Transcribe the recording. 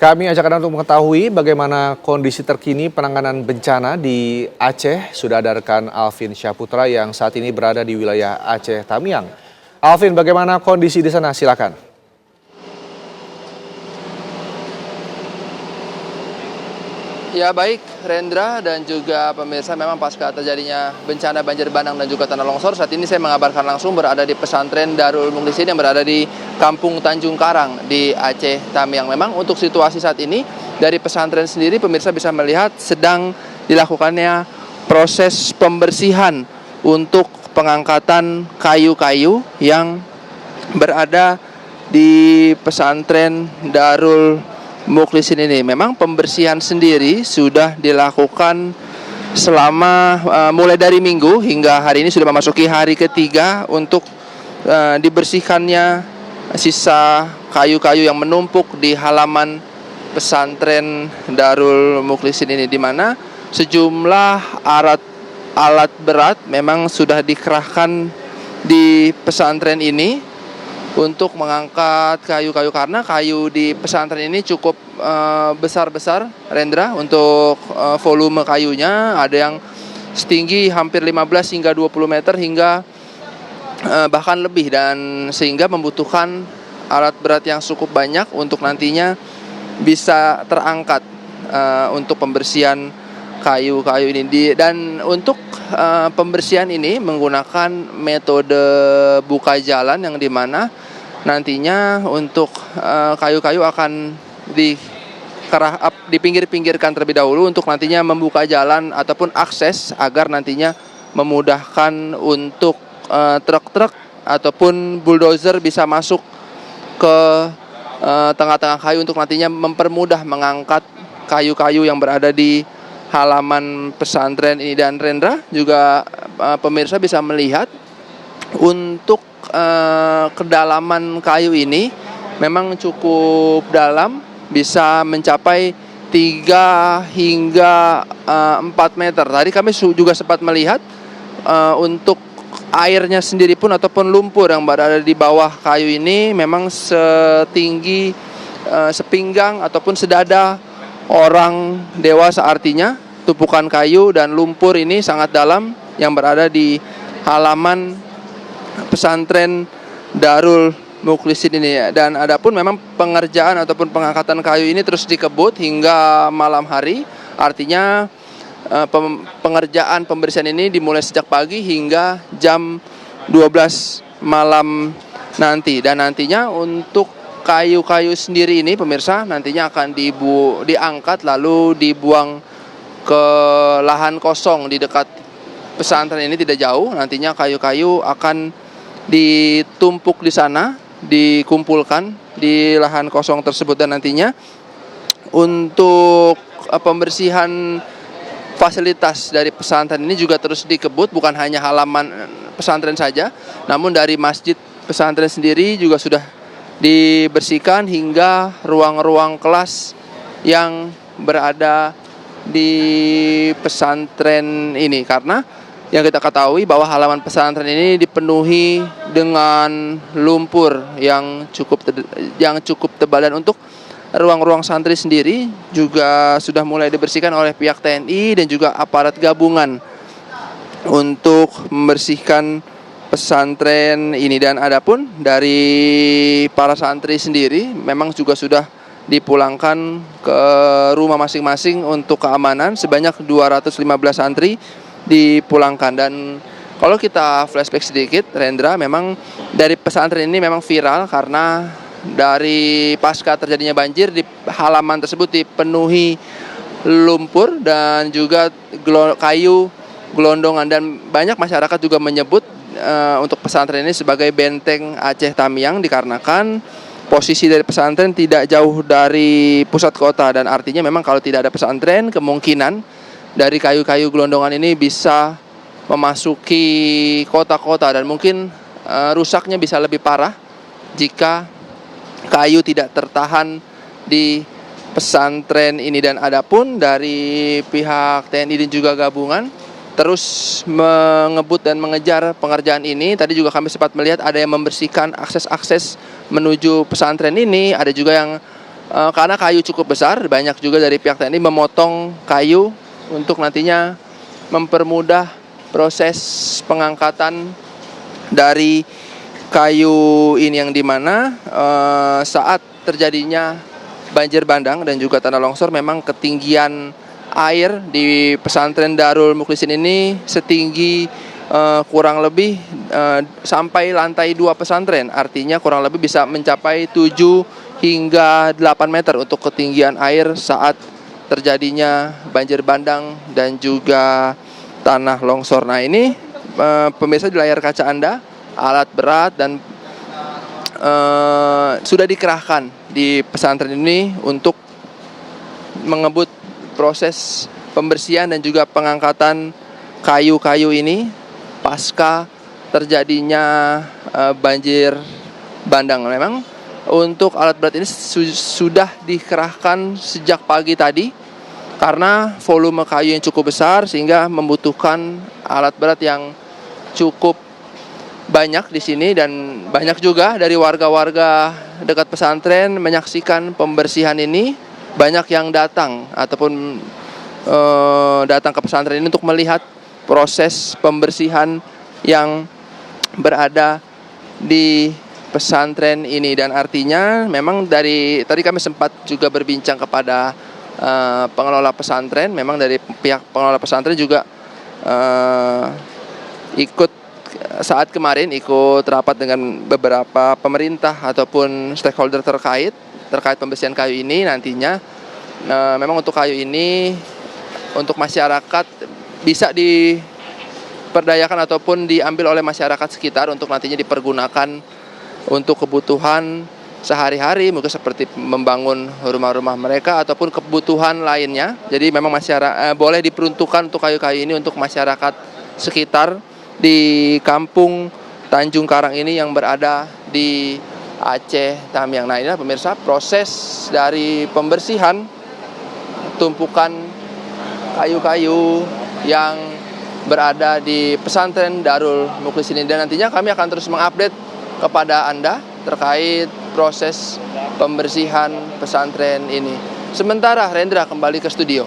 Kami ajak Anda untuk mengetahui bagaimana kondisi terkini penanganan bencana di Aceh. Sudah ada rekan Alvin Syahputra yang saat ini berada di wilayah Aceh Tamiang. Alvin, bagaimana kondisi di sana? Silakan. Ya baik, Rendra dan juga pemirsa, memang pasca terjadinya bencana banjir bandang dan juga tanah longsor, saat ini saya mengabarkan langsung berada di pesantren Darul Mukhlisin yang berada di Kampung Tanjung Karang di Aceh Tamiang. Memang untuk situasi saat ini dari pesantren sendiri, pemirsa bisa melihat sedang dilakukannya proses pembersihan untuk pengangkatan kayu-kayu yang berada di pesantren Darul Mukhlisin ini. Memang pembersihan sendiri sudah dilakukan selama mulai dari Minggu hingga hari ini sudah memasuki hari ketiga untuk dibersihkannya sisa kayu-kayu yang menumpuk di halaman pesantren Darul Mukhlisin ini, di mana sejumlah alat berat memang sudah dikerahkan di pesantren ini untuk mengangkat kayu-kayu, karena kayu di pesantren ini cukup besar-besar, Rendra, untuk volume kayunya. Ada yang setinggi hampir 15 hingga 20 meter hingga bahkan lebih, dan sehingga membutuhkan alat berat yang cukup banyak untuk nantinya bisa terangkat untuk pembersihan kayu-kayu ini. Dan untuk pembersihan ini menggunakan metode buka jalan, yang dimana nantinya untuk kayu-kayu akan dipinggir-pinggirkan terlebih dahulu untuk nantinya membuka jalan ataupun akses agar nantinya memudahkan untuk truk-truk ataupun bulldozer bisa masuk ke tengah-tengah kayu untuk nantinya mempermudah mengangkat kayu-kayu yang berada di halaman pesantren ini. Dan Rendra juga pemirsa bisa melihat untuk kedalaman kayu ini memang cukup dalam, bisa mencapai 3 hingga 4 meter. Tadi kami juga sempat melihat untuk airnya sendiri pun ataupun lumpur yang berada di bawah kayu ini memang setinggi sepinggang ataupun sedada orang dewasa. Artinya tumpukan kayu dan lumpur ini sangat dalam yang berada di halaman pesantren Darul Mukhlisin ini. Dan adapun memang pengerjaan ataupun pengangkatan kayu ini terus dikebut hingga malam hari. Artinya pengerjaan pembersihan ini dimulai sejak pagi hingga jam 12 malam nanti. Dan nantinya untuk kayu-kayu sendiri ini, pemirsa, nantinya akan diangkat lalu dibuang ke lahan kosong di dekat pesantren ini tidak jauh. Nantinya kayu-kayu akan ditumpuk di sana, dikumpulkan di lahan kosong tersebut. Dan nantinya untuk pembersihan fasilitas dari pesantren ini juga terus dikebut, bukan hanya halaman pesantren saja, namun dari masjid pesantren sendiri juga sudah dibersihkan hingga ruang-ruang kelas yang berada di pesantren ini. Karena yang kita ketahui bahwa halaman pesantren ini dipenuhi dengan lumpur yang cukup tebal, dan untuk ruang-ruang santri sendiri juga sudah mulai dibersihkan oleh pihak TNI dan juga aparat gabungan untuk membersihkan pesantren ini. Dan adapun dari para santri sendiri memang juga sudah dipulangkan ke rumah masing-masing untuk keamanan. Sebanyak 215 santri dipulangkan. Dan kalau kita flashback sedikit, Rendra, memang dari pesantren ini memang viral karena dari pasca terjadinya banjir di halaman tersebut dipenuhi lumpur dan juga kayu gelondongan. Dan banyak masyarakat juga menyebut untuk pesantren ini sebagai benteng Aceh Tamiang, dikarenakan posisi dari pesantren tidak jauh dari pusat kota. Dan artinya memang kalau tidak ada pesantren, kemungkinan dari kayu-kayu gelondongan ini bisa memasuki kota-kota, dan mungkin rusaknya bisa lebih parah jika kayu tidak tertahan di pesantren ini. Dan adapun dari pihak TNI dan juga gabungan terus mengebut dan mengejar pengerjaan ini. Tadi juga kami sempat melihat ada yang membersihkan akses-akses menuju pesantren ini, ada juga yang karena kayu cukup besar, banyak juga dari pihak TNI memotong kayu untuk nantinya mempermudah proses pengangkatan dari kayu ini, yang dimana saat terjadinya banjir bandang dan juga tanah longsor, memang ketinggian air di pesantren Darul Mukhlisin ini setinggi kurang lebih sampai lantai 2 pesantren. Artinya kurang lebih bisa mencapai 7 hingga 8 meter untuk ketinggian air saat terjadinya banjir bandang dan juga tanah longsor. Nah ini pemirsa, di layar kaca Anda, alat berat dan sudah dikerahkan di pesantren ini untuk mengebut proses pembersihan dan juga pengangkatan kayu-kayu ini pasca terjadinya banjir bandang. Memang untuk alat berat ini sudah dikerahkan sejak pagi tadi karena volume kayu yang cukup besar sehingga membutuhkan alat berat yang cukup banyak di sini, dan banyak juga dari warga-warga dekat pesantren menyaksikan pembersihan ini. Banyak yang datang ataupun datang ke pesantren ini untuk melihat proses pembersihan yang berada di pesantren ini. Dan artinya memang dari tadi kami sempat juga berbincang kepada pengelola pesantren. Memang dari pihak pengelola pesantren juga ikut saat kemarin ikut rapat dengan beberapa pemerintah ataupun stakeholder terkait pembersihan kayu ini. Nantinya memang untuk kayu ini untuk masyarakat bisa diperdayakan ataupun diambil oleh masyarakat sekitar untuk nantinya dipergunakan untuk kebutuhan sehari-hari, mungkin seperti membangun rumah-rumah mereka ataupun kebutuhan lainnya. Jadi memang masyarakat boleh diperuntukkan untuk kayu-kayu ini untuk masyarakat sekitar di kampung Tanjung Karang ini yang berada di Aceh Tamiang. Nah, inilah pemirsa proses dari pembersihan tumpukan kayu-kayu yang berada di pesantren Darul Mukhlisin ini. Dan nantinya kami akan terus mengupdate kepada Anda terkait proses pembersihan pesantren ini. Sementara Rendra kembali ke studio.